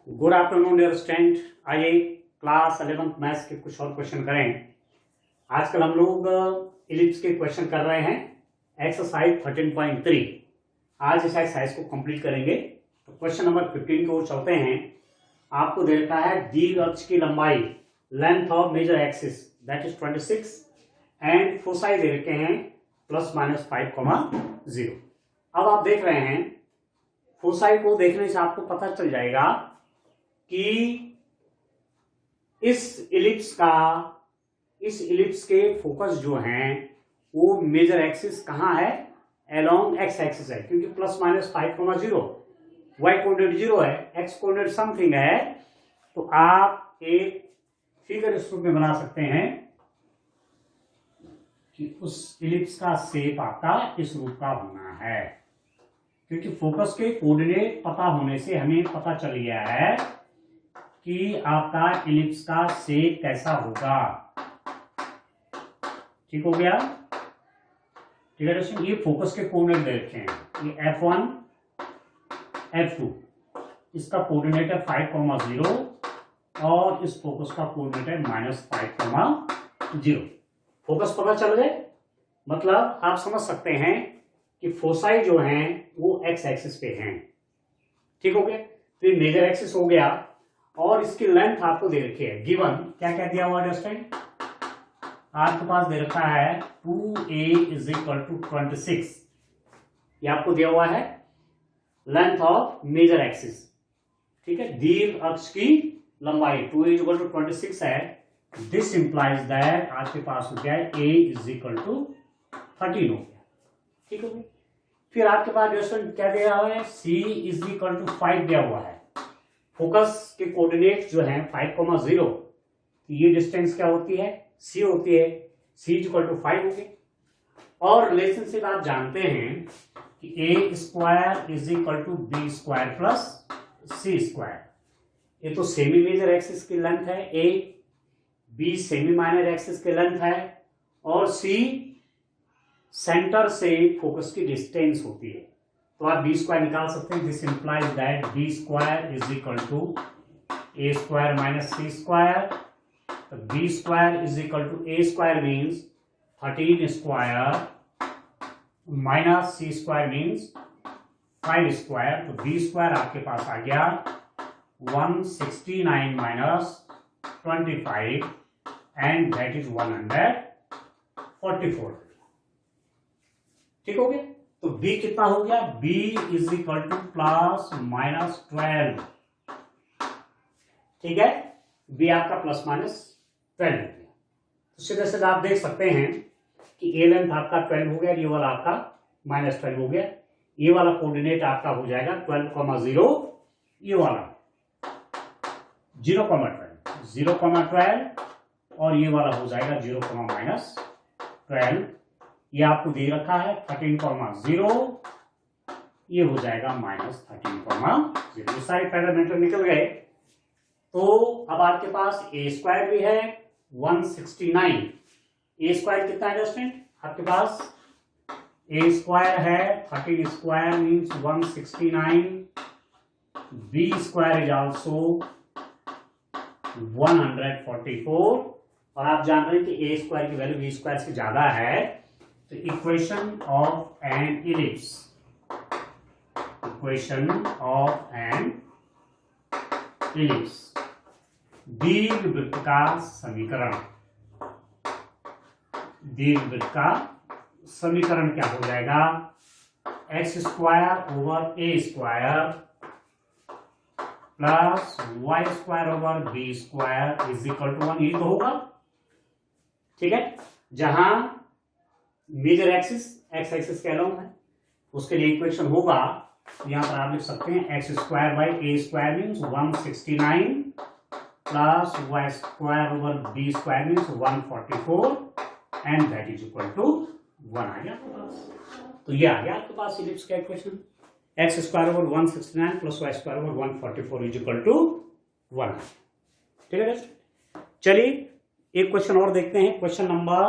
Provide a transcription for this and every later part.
Good afternoon dear student. आइए class 11th maths के कुछ और क्वेश्चन करें। आजकल हम लोग इलिप्स के क्वेश्चन कर रहे हैं एक्सरसाइज 13.3। आज इस एक्सरसाइज को कंप्लीट करेंगे। तो क्वेश्चन नंबर 15 को चलते हैं। आपको दे रखा है दीर्घ अक्ष की लंबाई length of major axis that is 26 and foci दे रखे हैं ±5,0। अब आप देख रहे हैं फोसाई को देखने से आपको पता चल जाएगा कि इस इलिप्स के फोकस जो हैं वो मेजर एक्सिस कहाँ है, अलोंग एक्स एक्सिस है, क्योंकि ±5,0 वाई कोऑर्डिनेट 0 है, एक्स कोऑर्डिनेट समथिंग है। तो आप एक फिगर इस रूप में बना सकते हैं कि उस इलिप्स का शेप आपका इस रूप का होना है, क्योंकि फोकस के कोऑर्डिनेट पता होने से हमें पता चल गया है कि आपका इलिप्स का शेप कैसा होगा। ठीक हो गया? ठीक है दोस्तों, ये फोकस के कोऑर्डिनेट दे रखे हैं। ये F1 F2 इसका कोऑर्डिनेट है 5,0 और इस फोकस का कोऑर्डिनेट है -5,0। फोकस पता चल गए, मतलब आप समझ सकते हैं कि फोसाई जो हैं वो एक्स एक्सिस पे हैं। ठीक हो गया? तो ये मेजर एक्सिस हो गया और इसकी लेंथ आपको दे रखी है। गिवन क्या क्या दिया हुआ है स्टूडेंट? आपके पास दे रखा है 2a = 26। ये आपको दिया हुआ है लेंथ ऑफ मेजर एक्सिस। ठीक है, दीर्घ अक्ष की लंबाई 2a = 26 है। दिस इंप्लाइज दैट आपके पास हो गया है a = 13 हो गया। ठीक है, फिर आपके पास क्वेश्चन क्या दिया हुआ है? c = 5 दिया हुआ है। फोकस के कोऑर्डिनेट जो हैं 5,0, ये डिस्टेंस क्या होती है? c होती है। c = 5 हो गए। और रिलेशनशिप आप जानते हैं कि a² = b² + c²। ये तो सेमी मेजर एक्सिस की लेंथ है a, b semi minor axis की लेंथ है और c सेंटर से फोकस की डिस्टेंस होती है। तो आप b² निकाल सकते हैं। This implies that b² = a² - c²। तो b² = a² means 13² - c² means 5²। तो b² आपके पास आ गया 169 - 25 एंड दैट इज 144। ठीक हो गया? तो b कितना हो गया? b = ±12। ठीक है, b आपका ±12 हो गया। तो सीधे सीधे आप देख सकते हैं कि a लेंथ आपका 12 हो गया, ये वाला आपका -12 हो गया। ये वाला कोऑर्डिनेट आपका हो जाएगा 12,0, ये वाला 0,12 और ये वाला हो जाएगा 0,-12। ये आपको दे रखा है 13,0, ये हो जाएगा -13,0। ये सारे पैरामीटर निकल गए। तो अब आपके पास a² भी है 169। a² कितना है स्टूडेंट? आपके पास a² है 13² मीन्स 169। b² is also 144। और आप जान रहे हैं कि a² की वैल्यू b² से ज्यादा है। तो इक्वेशन ऑफ एन इलिप्स दीर्घवृत्त का समीकरण क्या हो जाएगा? x² / a² + y² / b² = 1। ये तो होगा। ठीक है, जहां मेजर एक्सिस एक्स एक्सिस के अलोंग है, उसके लिए इक्वेशन होगा। यहां पर आप लिख सकते हैं x² / a² means 169 + y² means 144 and that is equal to 1 आ गया आपके पास। तो ये आ गया आपके पास इलिप्स का equation. x² / 169 + y² / 144 is equal to 1। ठीक है, चलिए एक क्वेश्चन और देखते हैं। क्वेश्चन नंबर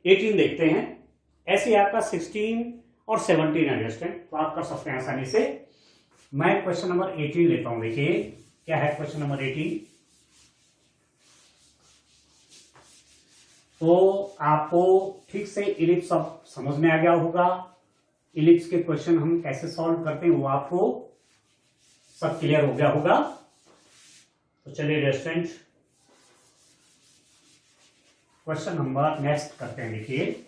18 देखते हैं। ऐसे आपका 16 और 17 है स्टूडेंट, तो आप कर सकते हैं आसानी से। मैं क्वेश्चन नंबर 18 लेता हूं। देखिए क्या है क्वेश्चन नंबर 18। तो आपको ठीक से इलिप्स अब समझ में आ गया होगा। इलिप्स के क्वेश्चन हम कैसे सॉल्व करते हैं वो आपको सब क्लियर हो गया होगा। तो चलिए रेस्टोरेंट क्वेश्चन नंबर नेक्स्ट करते हैं। देखिए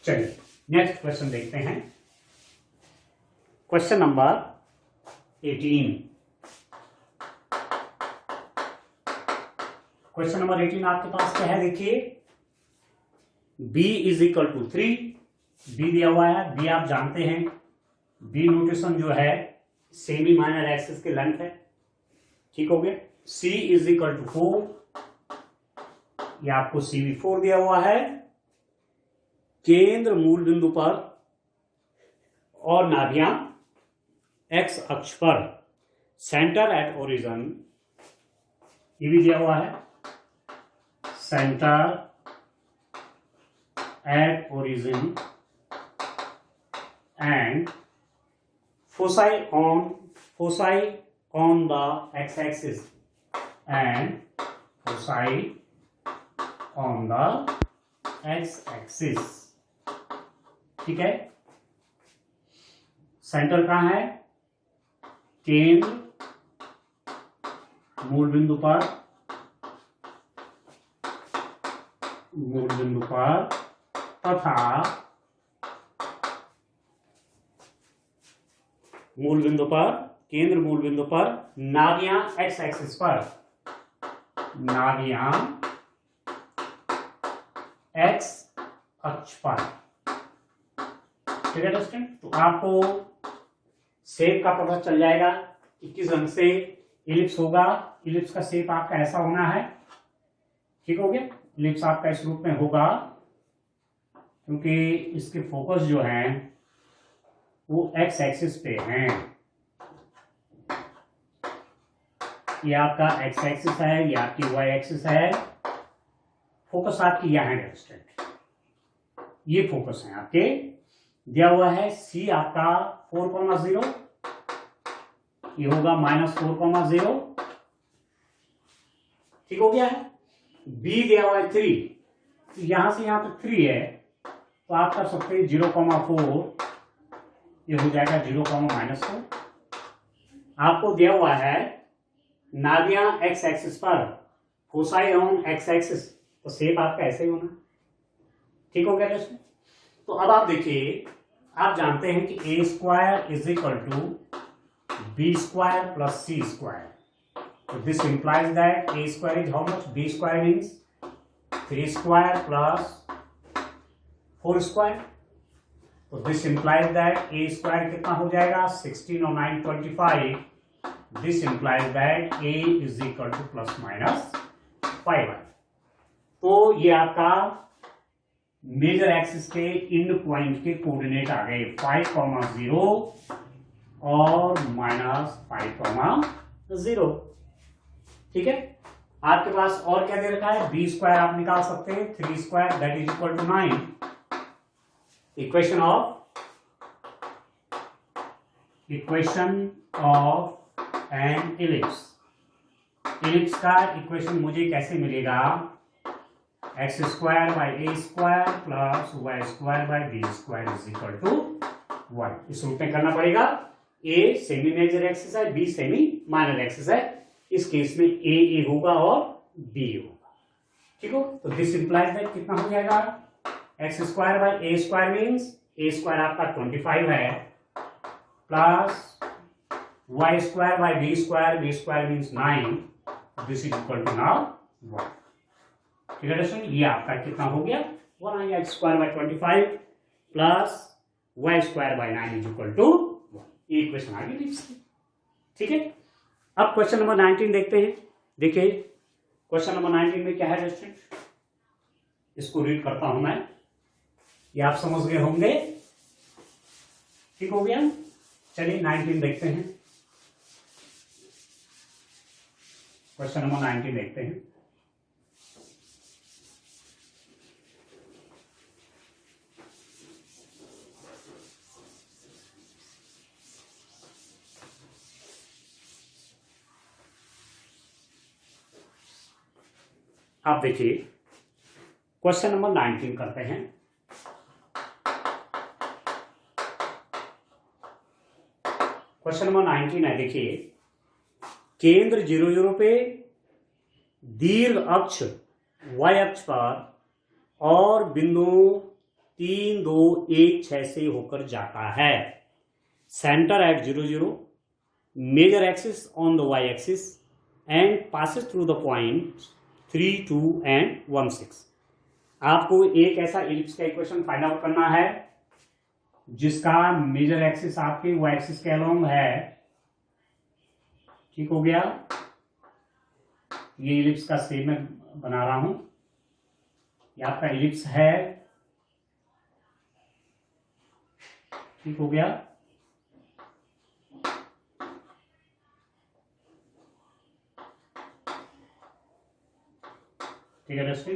चलिए नेक्स्ट क्वेश्चन देखते हैं। Question number 18। क्वेश्चन नंबर 18 आपके पास क्या है? देखिए b is equal to 3। b दिया हुआ है। b आप जानते हैं, b नोटेशन जो है सेमी माइनर एक्सिस के लेंथ है। ठीक हो गया। c is equal to 4। ये आपको CV4 दिया हुआ है। केंद्र मूल बिंदु पर और नाभियां x अक्ष पर, सेंटर एट ओरिजिन, ये भी दिया हुआ है। Center at origin and foci on the x-axis and foci on the x-axis। ठीक है। सेंटर कहां है? केंद्र मूल बिंदु पर तथा केंद्र मूल बिंदु पर नाभियां एक्स एक्सिस पर, नाभियां एक्स अक्ष पर। ठीक है दोस्तों। तो आपको शेप का पता चल जाएगा कि किस रंग से इलिप्स होगा। इलिप्स का शेप आपका ऐसा होना है। ठीक हो गया। इलिप्स आपका इस रूप में होगा क्योंकि इसके फोकस जो हैं वो एक्स एक्सिस पे हैं। ये आपका एक्स एक्सिस है, ये आपकी वाई एक्सिस है। फोकस आपकी यहाँ है दोस्तों। ये फोकस है आपके। दिया हुआ है C आपका 4,0, ये होगा -4,0। ठीक हो गया है। B दिया हुआ है 3, यहां से यहां तक 3 है, तो आप कर सकते हैं 0,4, ये हो जाएगा 0,-4। आपको दिया हुआ है नाभियां एक्स एक्सिस पर, फोसाई ऑन एक्स एक्सिस, तो शेप आपका ऐसे ही होना। ठीक हो गया दोस्तों। तो अब आप देखिए, आप जानते हैं कि a square is equal to b square plus c square. तो this implies that a square is how much? b square means 3 square plus 4 square. तो this implies that a square कितना हो जाएगा? 16 और 9 25। This implies that a is equal to ±5। तो ये आपका major axis के इंड पॉइंट के कोऑर्डिनेट आ गए 5,0 और -5,0। ठीक है। आपके पास और क्या दे रखा है? b स्क्वायर आप निकाल सकते हैं, 3 square that is equal to 9। Equation of an ellipse. Ellipse का इक्वेशन मुझे कैसे मिलेगा? X square by a square plus y square by b square is equal to 1। इस रूप में करना पड़ेगा। ए सेमी मेजर एक्सिस है, बी सेमी माइनर एक्सिस है। इस केस में ए होगा और बी होगा। ठीक हो। तो दिस इंप्लाइज दैट कितना हो जाएगा? X square by a square means a square आपका 25 है, plus y square by b square means 9। This is equal to now 1। ठीक है दोस्तों। ये आपका कितना हो गया? 1 आ गया। X square by 25 plus y square by 9 is equal to 1। ये इक्वेशन आ गई। ठीक है। अब क्वेश्चन नंबर 19 देखते हैं। देखिए क्वेश्चन नंबर 19 में क्या है दोस्तों? इसको रीड करता हूं मैं, ये आप समझ गए होंगे। ठीक हो गया। चलिए 19 देखते हैं। क्वेश्चन नंबर 19 देखते हैं। आप देखिए क्वेश्चन नंबर 19 करते हैं। क्वेश्चन नंबर 19 है, देखिए केंद्र 0 0 पे, दीर्घ अक्ष y अक्ष पर और बिंदु 3 2 1 6 से होकर जाता है। Center at 0 0, major axis on the y axis and passes through the point 3 2 and 1 6। आपको एक ऐसा इलिप्स का इक्वेशन फाइंड आउट करना है जिसका मेजर एक्सिस आपके y एक्सिस के अलोंग है। ठीक हो गया, ये इलिप्स का शेप मैं बना रहा हूं, ये आपका इलिप्स है। ठीक हो गया, ठीक है दोस्तों,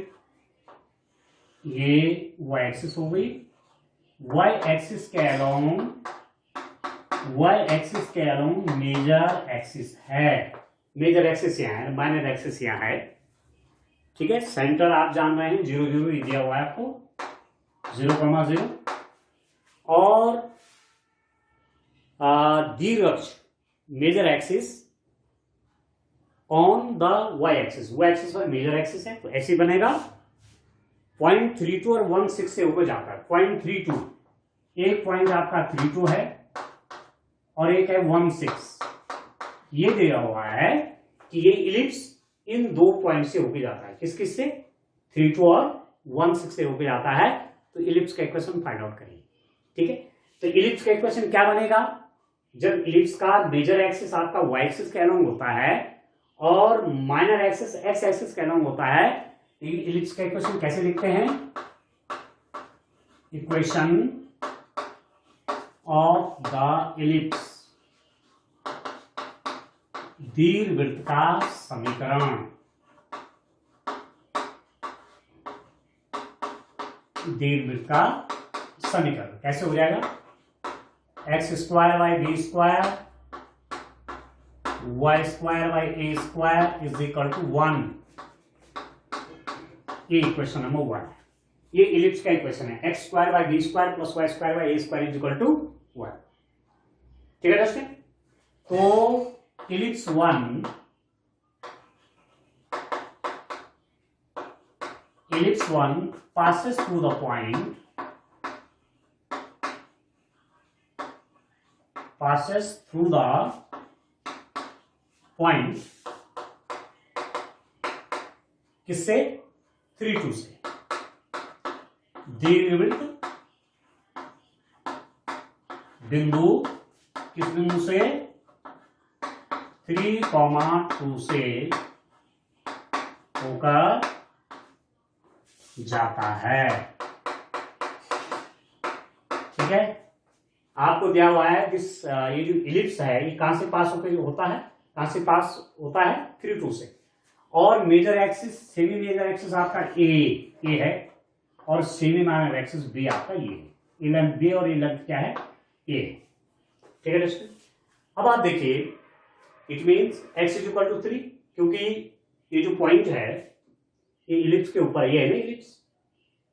ये y एक्सिस हो गई। y एक्सिस के अलोंग मेजर एक्सिस है। मेजर एक्सिस यहाँ है, माइनर एक्सिस यहाँ है। ठीक है, सेंटर आप जान रहे हैं 0 0 दिया हुआ है आपको, 0 0 और दीर्घ अक्ष major axis on the y axis, y axis पर मेजर एक्सिस है, तो ऐसे बनेगा। 0.32 और 1 6 से होकर जाता है। 0.32, एक पॉइंट आपका 32 है और एक है 1 6। ये दिया हुआ है कि ये इलिप्स इन दो पॉइंट से होकर जाता है। किस किस से? 32 और 1 6 से होकर जाता है। तो इलिप्स का इक्वेशन फाइंड आउट करिए। ठीक है, तो इलिप्स का इक्वेशन क्या बनेगा? जब इलिप्स का मेजर एक्सिस आपका y एक्सिस के अलोंग होता है और माइनर एक्सिस x एक्सिस के अलोंग होता है, इलिप्स का इक्वेशन कैसे लिखते हैं? इक्वेशन ऑफ द इलिप्स, दीर्घवृत्त का समीकरण। दीर्घवृत्त का समीकरण कैसे हो जाएगा? X square by b square y square by a square is equal to 1। ये इक्वेशन नंबर 1 है। ये इलिप्स का इक्वेशन है, x square by b square plus y square by a square is equal to 1। ठीक है दोस्तों, तो ellipse 1, ellipse 1 passes through the point, किससे? 3 2 से। दीर्घवृत्त बिंदु किस बिंदु से? 3 2 से होकर जाता है। ठीक है, आपको दिया हुआ है दिस, ये जो इलिप्स है ये कहां से पास होकर होता है? कहां से पास होता है? 3 2 से। और major axis, semi major axis आपका ए है और सेमी माइनर एक्सिस बी आपका ये है। ये लेंथ बी और ये लेंथ क्या है? ए। ठीक है दोस्तों, अब आप देखिए, it means x is equal to 3, क्योंकि ये जो पॉइंट है ये इलिप्स के ऊपर, ये है ना इलिप्स,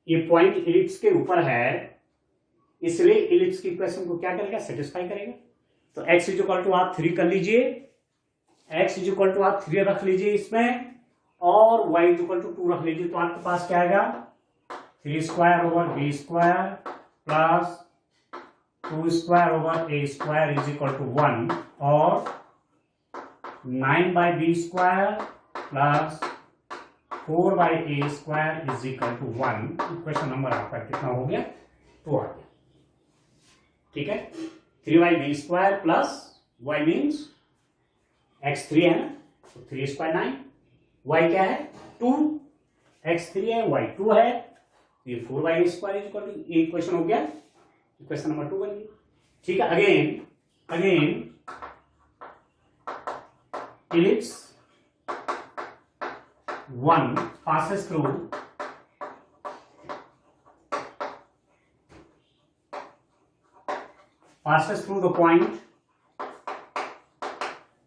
ये पॉइंट इलिप्स के ऊपर है, इसलिए इलिप्स की इक्वेशन को क्या करेगा? सेटिस्फाई करेगा। तो x इज इक्वल टू आप 3 कर लीजिए, x इज इक्वल टू आप 3 रख लीजिए इसमें, और y इज इक्वल टू 2 रख लीजिए। तो आपके पास क्या आएगा? 3 square over b square plus 2 square over a square is equal to 1, और 9 by b square plus 4 by a square is equal to 1। Equation number आपका कितना हो गया? 2 आ गया। ठीक है, 3 by b square plus y means x 3 है ना, तो 3 स्क्वायर 9, y क्या है? 2, x 3 है, y 2 है, ये 4 by a square is equal to, ये इक्वेशन हो गया, इक्वेशन नंबर 2 बन गई। ठीक है, again ellipse 1 passes through the point,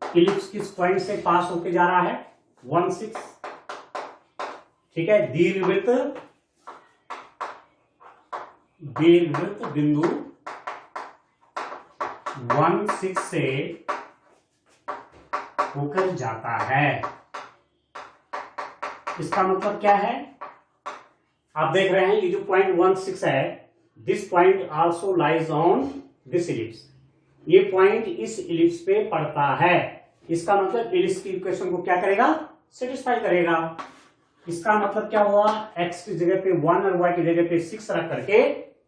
ellipse किस पॉइंट से पास होके जा रहा है? 1 6। ठीक है, दीर्घवृत्त बिंदु 1 6 से होकर जाता है। इसका मतलब क्या है, आप देख रहे हैं ये जो पॉइंट 16 है, this point also lies on this ellipse, ये पॉइंट इस इलिप्स पे पड़ता है। इसका मतलब इलिप्स की इक्वेशन को क्या करेगा, सेटिस्फाई करेगा। इसका मतलब क्या हुआ, x की जगह पे 1 और y की जगह पे 6 रख करके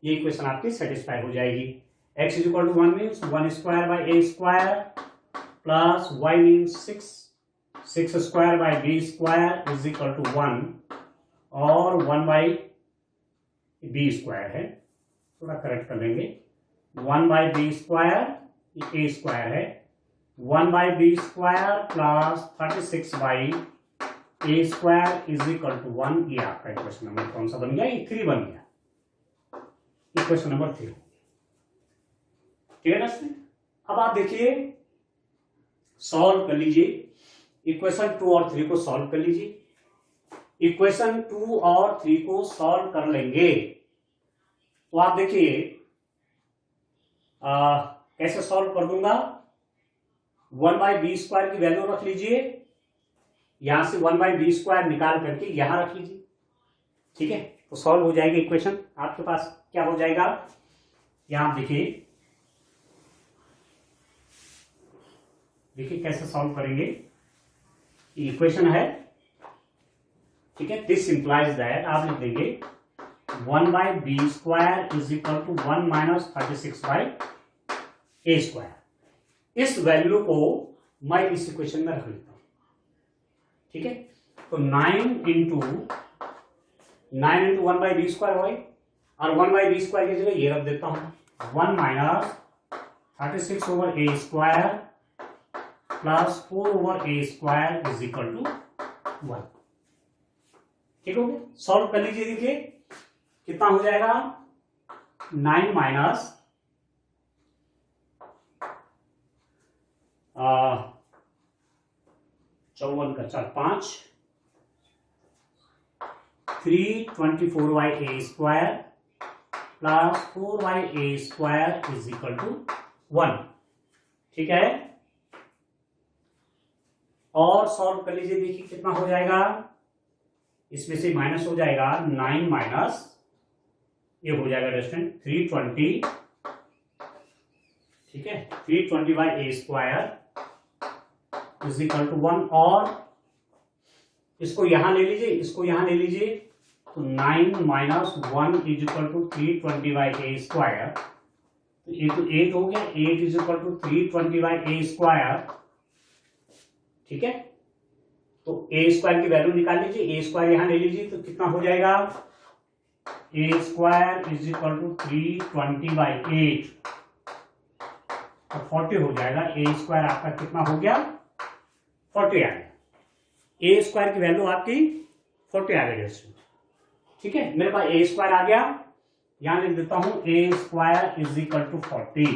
ये इक्वेशन आपकी सेटिस्फाई हो जाएगी। x is equal to 1 means 1 square by a square plus y means 6 square by b square is equal to 1 और 1 बाई b स्क्वायर है, थोड़ा करेक्ट कर लेंगे, 1 by b square a square है, 1 by b square plus 36 by a square is equal to 1। ये आपका equation number कौन सा बन गया, ये 3 बन गया, इक्वेशन नंबर 3। ठीक है ना। अब आप देखिए, सॉल्व कर लीजिए इक्वेशन 2 और 3 को सॉल्व कर लीजिए। इक्वेशन 2 और 3 को सॉल्व कर लेंगे तो आप देखिए कैसे सॉल्व कर दूंगा। 1 बाई बी स्क्वायर की वैल्यू रख लीजिए, यहां से 1 बाई बी स्क्वायर निकाल करके यहां रख लीजिए। ठीक है, तो सॉल्व हो जाएगी इक्वेशन। आपके पास क्या हो जाएगा, यहां देखिए कैसे सॉल्व करेंगे। इक्वेशन है, ठीक है, दिस इंप्लाइज दैट आप लिख देंगे 1 by b square is equal to 1 minus 36 by a square. इस वैल्यू को मैं इस इक्वेशन में रख लेता हूं। ठीक है, तो 9 इंटू 1 बाई बी स्क्वायर हो, और 1 बाई बी स्क्वायर की जगह ये रख देता हूं 1 minus 36 over a square plus 4 over a square is equal to 1। ठीक हो गया, सॉल्व कर लीजिए। देखिए कितना हो जाएगा, 9 माइनस 54 का 4 5 324 by a square plus 4 by a square is equal to 1। ठीक है, और सॉल्व कर लीजिए। देखिए कितना हो जाएगा, इसमें से माइनस हो जाएगा 9 माइनस ये हो जाएगा रेस्टेंट 320। ठीक है, 320 by a square is equal to 1, और इसको यहां ले लीजिए, इसको यहां ले लीजिए, तो 9 minus 1 is equal to 320 by a square, तो ये तो 8 हो गया, 8 is equal to 320 by a square. ठीक है, तो ए स्क्वायर की वैल्यू निकाल लीजिए, ए स्क्वायर यहां ले लीजिए, तो कितना हो जाएगा, A square is equal to 320 by 8 तो 40 हो जाएगा। ए स्क्वायर आपका कितना हो गया, 40 आ गया। ए स्क्वायर की वैल्यू आपकी 40 आ गई। ठीक है, मेरे पास ए स्क्वायर आ गया, यहां लिख देता हूं ए स्क्वायर इज इक्वल टू 40।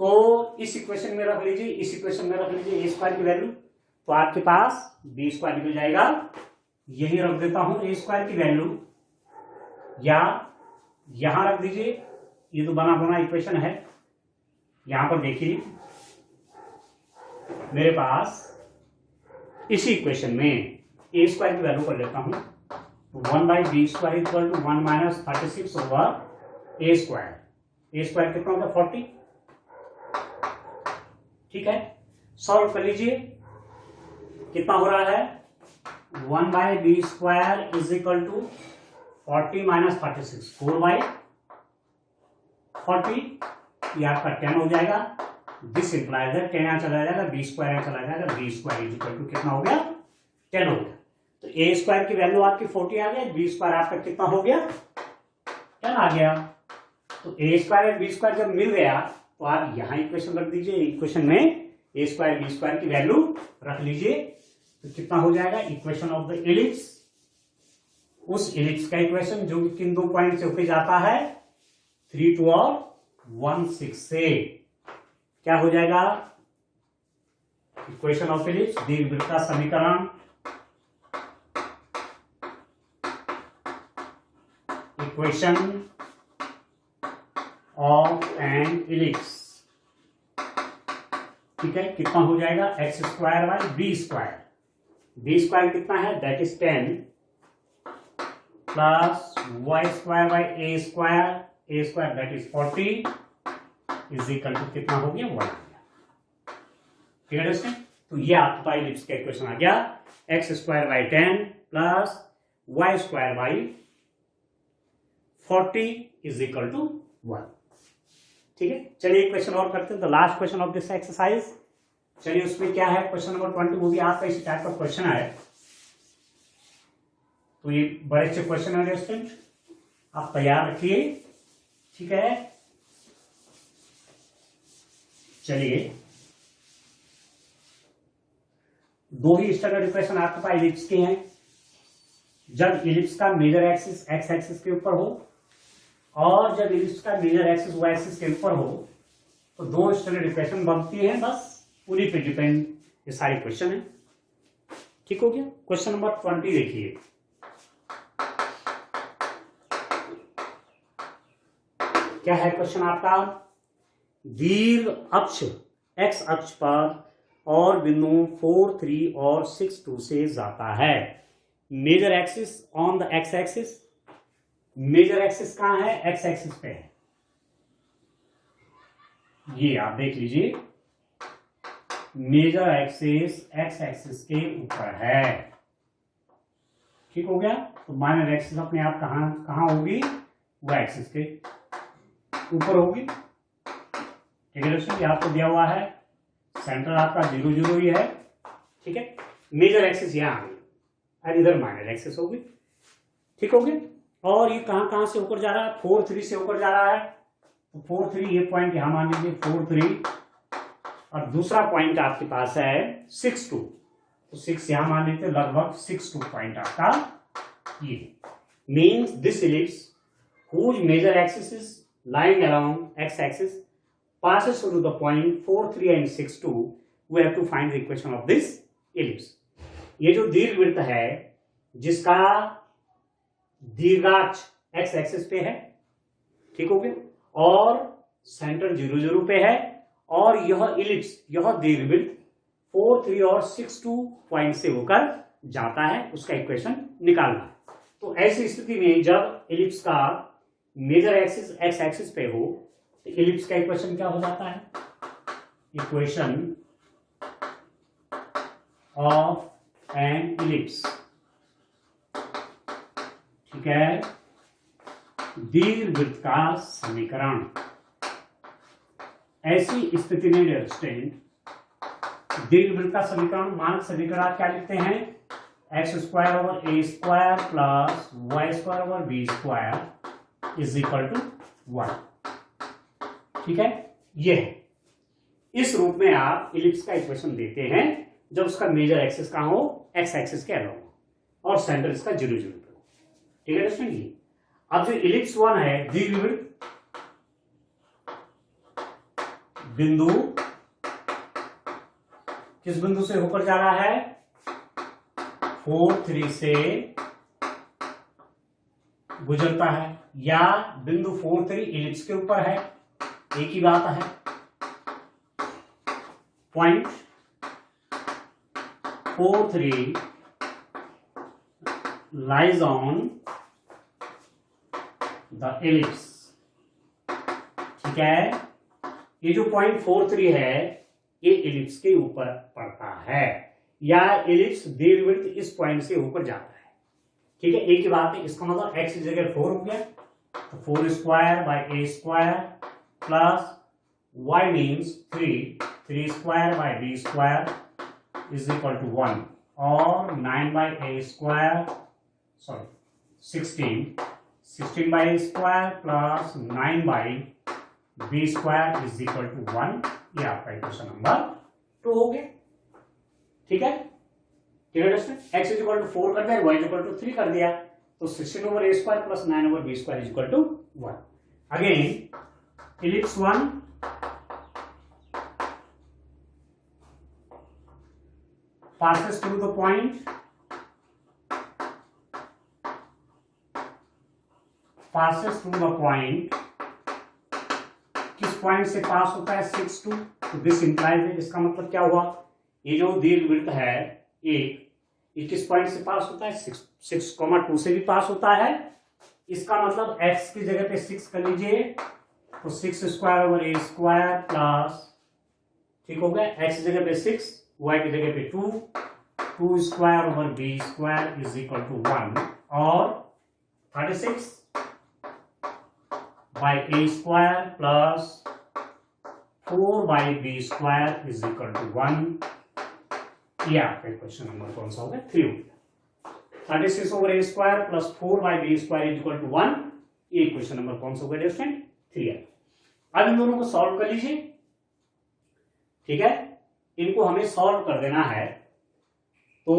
तो इस इक्वेशन में रख लीजिए, इस इक्वेशन में रख लीजिए ए स्क्वायर की वैल्यू, तो आपके पास बी स्क्वायर निकल जाएगा। यही रख देता हूं ए स्क्वायर की वैल्यू, या यहां रख दीजिए, ये तो बना बना इक्वेशन है। यहां पर देखिए मेरे पास इसी इक्वेशन में ए स्क्वायर की वैल्यू कर लेता हूं, 1 by b square equal to 1 minus 36 over a square. A square कितना होता है, 40। ठीक है, सॉल्व कर लीजिए, कितना हो रहा है, 1 by b square is equal to 40 minus 36, 4 by 40, ये आपका 10 हो जाएगा। दिस इंप्लाइज दैट 10 यहां चला जाएगा, बी स्क्वायर यहां चला जाएगा, b square is equal to कितना हो गया, 10 हो गया। तो ए स्क्वायर की वैल्यू आपकी 40 आ गया, बी स्क्वायर आपका कितना हो गया, 10 आ गया। तो ए स्क्वायर और बी स्क्वायर जब मिल गया तो आप यहां इक्वेशन रख दीजिए, इक्वेशन में ए स्क्वायर बी स्क्वायर की वैल्यू रख लीजिए, तो कितना हो जाएगा, इक्वेशन ऑफ द इलिप्स, उस इलिप्स का इक्वेशन जो कि किन दो पॉइंट से होके जाता है, 3 2 और 1 6 से, क्या हो जाएगा, इक्वेशन ऑफ इलिप्स, दीर्घवृत्त का समीकरण इक्वेशन ऑफ एन इलिप्स, ठीक है, कितना हो जाएगा x square by b square, b square कितना है that is 10 plus y square by a square that is 40 is equal to कितना हो गया 1 आ गया, ठीक है दोस्तों। तो ये आपका इलिप्स का इक्वेशन आ गया x square by 10 plus y square by 40 is equal to 1, ठीक है। चलिए क्वेश्चन और करते हैं, the last question of this exercise. चलिए उसमें क्या है क्वेश्चन नंबर 20, वो भी आपका इसी टाइप का क्वेश्चन है। तो ये बड़े अच्छे क्वेश्चन है स्टूडेंट, आप तैयार रखिए, ठीक है। चलिए दो ही स्टैंडर्ड इक्वेशन आपके पास इलिप्स के हैं। जब इलिप्स का मेजर एक्सिस एक्स एक्सिस के ऊपर हो और जब इलिप्स का मेजर एक्सिस वाई एक्सिस के ऊपर हो तो दो स्टैंडर्ड इक्वेशन बनती हैं, बस उन्हीं पे डिपेंड ये सारे क्वेश्चन है, ठीक हो गया। क्वेश्चन नंबर 20 देखिए, क्या है क्वेश्चन आपका, दीर्घ अक्ष एक्स अक्ष पर और बिंदु 4, 3 और 6, 2 से जाता है। Major axis on the x axis, major axis कहां है एक्स एक्सिस पे है, ये आप देख लीजिए, मेजर एक्सिस एक्स एक्सिस के ऊपर है, ठीक हो गया। तो माइनर एक्सिस अपने आप कहां कहां होगी, वो एक्सिस के ऊपर होगी, ठीक है दोस्तों। ये आपको दिया हुआ है, सेंटर आपका 0, 0 ही है, ठीक है। मेजर एक्सिस यहां आ गई और इधर माइनर एक्सिस होगी, ठीक हो गया। और ये कहां कहां से होकर जा रहा है, 4, 3 से होकर जा रहा है, तो 4, 3 ये पॉइंट यहां मान लीजिए 4, 3 और दूसरा पॉइंट आपके पास है 6, 2, तो 6 यहां मान लीजिए, लगभग 6, 2 पॉइंट आपका ये means this ellipse whose major axis is lying along x axis passes through the point 4, 3 and 6, 2. We have to find the equation of this ellipse. ये जो दीर्घवृत्त है जिसका दीर्घाक्ष x एक्सिस पे है, ठीक हो गया, और सेंटर 0, 0 पे है, और यह इलिप्स यह दीर्घवृत्त 4, 3 और 6, 2 पॉइंट से होकर जाता है, उसका इक्वेशन निकालना है। तो ऐसी स्थिति में जब इलिप्स का मेजर एक्सिस एक्स एक्सिस पे हो तो इलिप्स का इक्वेशन क्या हो जाता है, इक्वेशन ऑफ एन इलिप्स, ठीक है, दीर्घवृत्त का समीकरण। ऐसी स्थिति में डियर स्टूडेंट दीर्घवृत्त का समीकरण मानक समीकरण आप क्या लिखते हैं, x square over a square plus y square over b square is equal to 1, ठीक है। ये इस रूप में आप इलिप्स का इक्वेशन देते हैं जब उसका मेजर एक्सिस कहां हो, एक्स एक्सिस के अलोंग और सेंटर इसका 0, 0 पे हो, ठीक है दोस्तों जी। अब जो इलिप्स 1 है दीर्घवृत्त बिंदु किस बिंदु से होकर जा रहा है, 4, 3 से गुजरता है, या बिंदु 4, 3 इलिप्स के ऊपर है, एक ही बात है। Point 4, 3 lies on the ellipse, ठीक है। ये जो पॉइंट 4, 3 है ये इलिप्स के ऊपर पड़ता है, या इलिप्स दीर्घवृत्त इस पॉइंट से होकर जाता है, ठीक है, एक ही बात है। इसका मतलब x की जगह 4 हो गया, तो 4 square by a square plus y means 3 square by b square is equal to 1, और 9 by a square sorry 16 by a square plus 9 by b square is equal to 1। ये आपका इक्वेशन नंबर 2 हो गया, ठीक है, ठीक है दोस्तों। x इज इक्वल टू 4 कर दिया, y इज इक्वल टू 3 कर दिया, तो 16 over a square plus 9 over b square is equal to 1। Again ellipse 1 passes through the point passes through the point, किस पॉइंट से पास होता है 6 2, तो दिस इंप्लाइज, इसका मतलब क्या हुआ, ये जो दीर्घवृत्त है ये किस पॉइंट से पास होता है 6,2 से भी पास होता है। इसका मतलब x की जगह पे 6 कर लीजिए, तो 6 square over a square plus, ठीक हो गया, x की जगह पे 6, y की जगह पे 2 square over b square is equal to 1, और 36 by a square plus 4 by b square is equal to 1। ये आपका क्वेश्चन नंबर कौन सा होगा 3 हो गया। 36 over a square plus 4 by b square is equal to 1, ये क्वेश्चन नंबर कौन सा होगा स्टूडेंट 3 है। अब इन दोनों को सॉल्व कर लीजिए, ठीक है, इनको हमें सॉल्व कर देना है। तो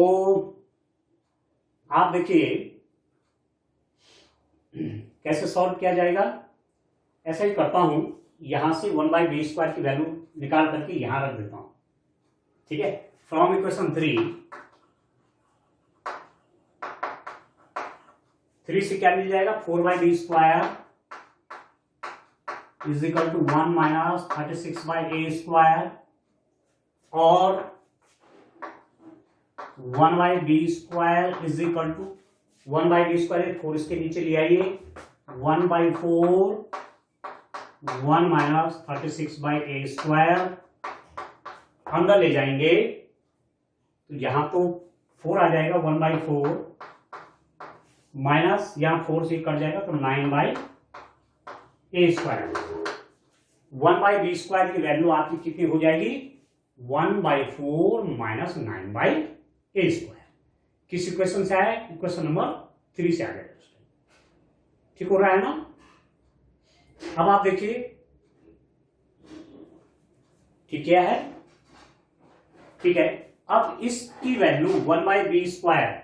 आप देखिए कैसे सॉल्व किया जाएगा, ऐसा ही करता हूं, यहां से 1 बाई बी स्क्वायर की वैल्यू निकाल करके यहां रख देता हूं, ठीक है। फ्रॉम इक्वेशन 3 से क्या मिल जाएगा, 4 by b square is equal to 1 minus 36 by a square, और 1 by b square is equal to 1 by b square 4 इसके नीचे ले आइए, 1 by 4 1 minus 36 by a square, अंदर ले जाएंगे तो यहां तो 4 आ जाएगा, 1 बाई 4 माइनस यहां 4 से कट जाएगा तो 9 by a square. 1 by b square की वैल्यू आपकी कितनी हो जाएगी, 1 by 4 minus 9 by a square. किस इक्वेशन से आया, इक्वेशन नंबर 3 से आ गया, ठीक हो रहा है ना। अब आप देखिए ठीक क्या है, ठीक है। अब इसकी वैल्यू 1 बाई बी स्क्वायर,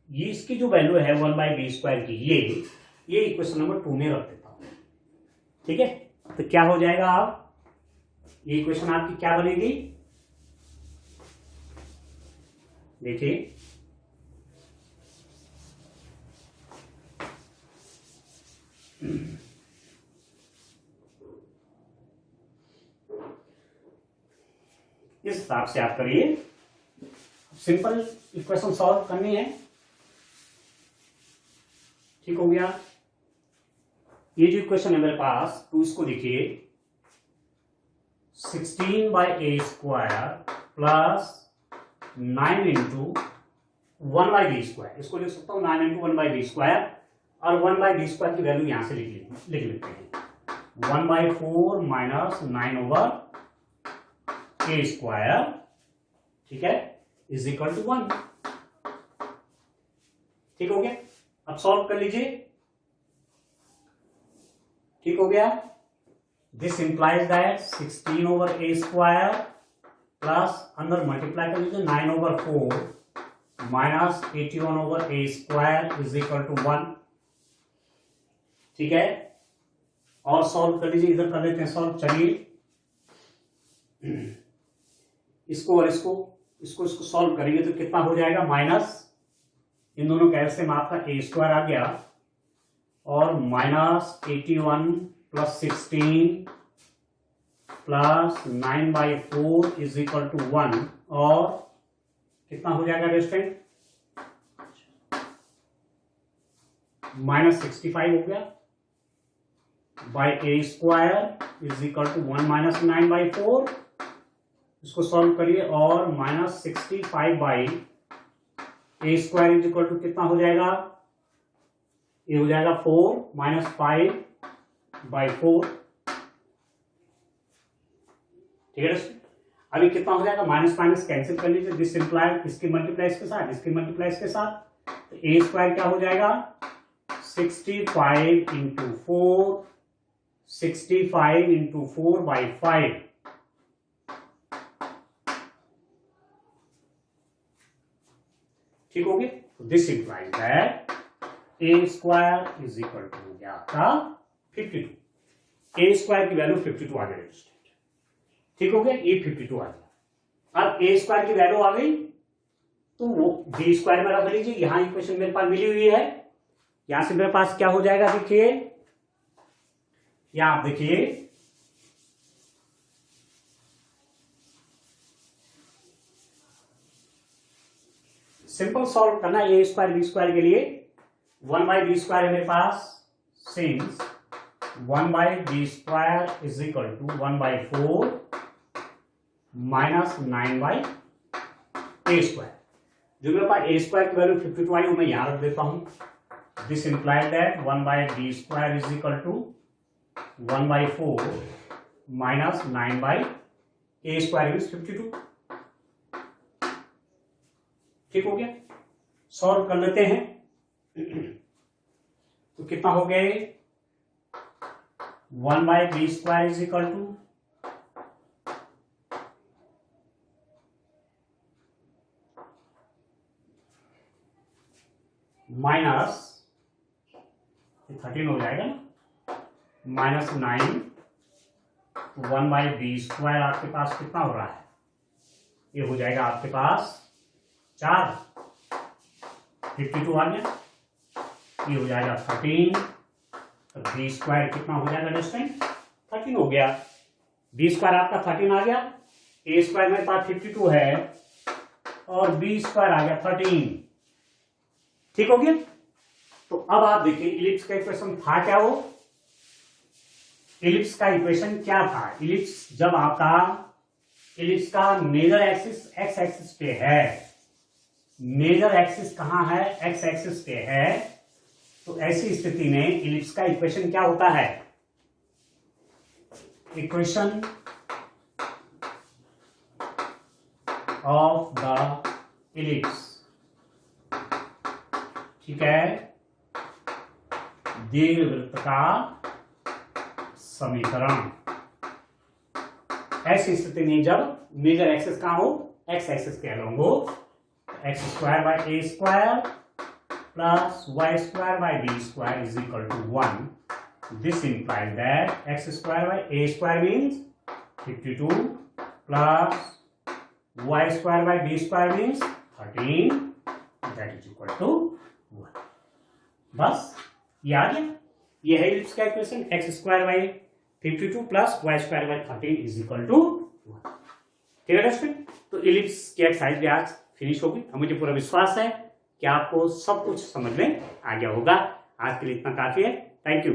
ये इसकी जो वैल्यू है 1 बाई बी स्क्वायर की, ये इक्वेशन नंबर 2 में रख देता हूं, ठीक है। तो क्या हो जाएगा, आप ये इक्वेशन आपकी क्या बनेगी, देखिए इस हिसाब से आप करिए, सिंपल इक्वेशन सॉल्व करनी है, ठीक हो गया। ये जो इक्वेशन है मेरे पास, तो इसको देखिए 16 by a square plus 9 into 1 by b square, इसको लिख सकता हूं 9 इंटू 1 बाई बी स्क्वायर, और 1 बाई बी स्क्वायर की वैल्यू यहां से लिख लेते हैं, 1 by 4 minus 9 over a square, ठीक है, इज इक्वल टू 1, ठीक हो गया। अब सॉल्व कर लीजिए, ठीक हो गया। This implies that 16 over a square plus अंदर मल्टीप्लाई कर लीजिए 9 over 4 minus 81 over a square is equal to 1, ठीक है। और सॉल्व कर लीजिए, इधर कर लेते हैं सॉल्व, चलिए इसको और इसको सॉल्व करेंगे तो कितना हो जाएगा, माइनस इन दोनों का एलसीएम आपका ए स्क्वायर आ गया, और minus 81 plus 16 plus 9 by 4 is equal to 1, और कितना हो जाएगा स्टूडेंट, माइनस 65 हो गया, by a square is equal to 1 minus 9 by 4, इसको सॉल्व करिए, और minus 65 by a square is equal to कितना हो जाएगा, ये हो जाएगा 4 माइनस 5 बाई 4, ठीक है। अभी कितना हो जाएगा, माइनस माइनस कैंसिल कर लीजिए, दिस इंप्लाई इसकी मल्टीप्लाई के साथ, इसकी मल्टीप्लाई के साथ, तो ए स्क्वायर क्या हो जाएगा 65 इंटू 4, 65 इंटू 4 बाई 5, ठीक होगी। This implies that a square is equal to क्या था 52, ए स्क्वायर की वैल्यू 52 आ गई, ठीक हो गया, ये 52 आ गया। अब ए स्क्वायर की वैल्यू आ गई तो वो बी स्क्वायर में रख लीजिए, यहां इक्वेशन मेरे पास मिली हुई है, यहां से मेरे पास क्या हो जाएगा, देखिए यहां आप देखिए सिंपल सॉल्व करना ए स्क्वायर बी स्क्वायर के लिए 1/b² है मेरे पास, since 1/b² is equal to 1/4 minus 9/a²। जो मेरे पास a² की वैल्यू 52 आई, मैं यहां रख देता हूं। This implies that 1/b² is equal to 1/4 minus 9/a² is 52। ठीक हो गया, सॉल्व कर लेते हैं। तो कितना हो गया, 1/b² is equal to minus 13 हो जाएगा ना, माइनस 9, 1/b² आपके पास कितना हो रहा है, ये हो जाएगा आपके पास 4, 52 आ गया, ये हो जाएगा 13, तो b² कितना हो जाएगा नेक्स्ट टाइम, 13 हो गया। b² आपका 13 आ गया, a² मेरे पास 52 है और b² आ गया 13। ठीक हो गया। तो अब आप देखिए इलिप्स का इक्वेशन था क्या, वो इलिप्स का इक्वेशन क्या था, इलिप्स जब आपका इलिप्स का मेजर एक्सिस एक्स एक्सिस पे है, मेजर एक्सिस कहां है, एक्स एक्सिस पे है, तो ऐसी स्थिति में इलिप्स का इक्वेशन क्या होता है, इक्वेशन ऑफ द इलिप्स, ठीक है, दीर्घवृत्त का समीकरण। ऐसी स्थिति में जब मेजर एक्सिस कहां हो, एक्स एक्सिस के अलोंग हो, x² plus y² is equal to 1. This implies that x² means 52 plus y² means 13, that is equal to 1. बस ये आ गया, ये है इलिप्स का equation, x² 52 plus y² 13 is equal to 1। ठीक है दोस्तों, तो इलिप्स की एक्सरसाइज भी आज फिनिश होगी। मुझे पूरा विश्वास है कि आपको सब कुछ समझ में आ गया होगा। आज के लिए इतना काफी है। Thank you.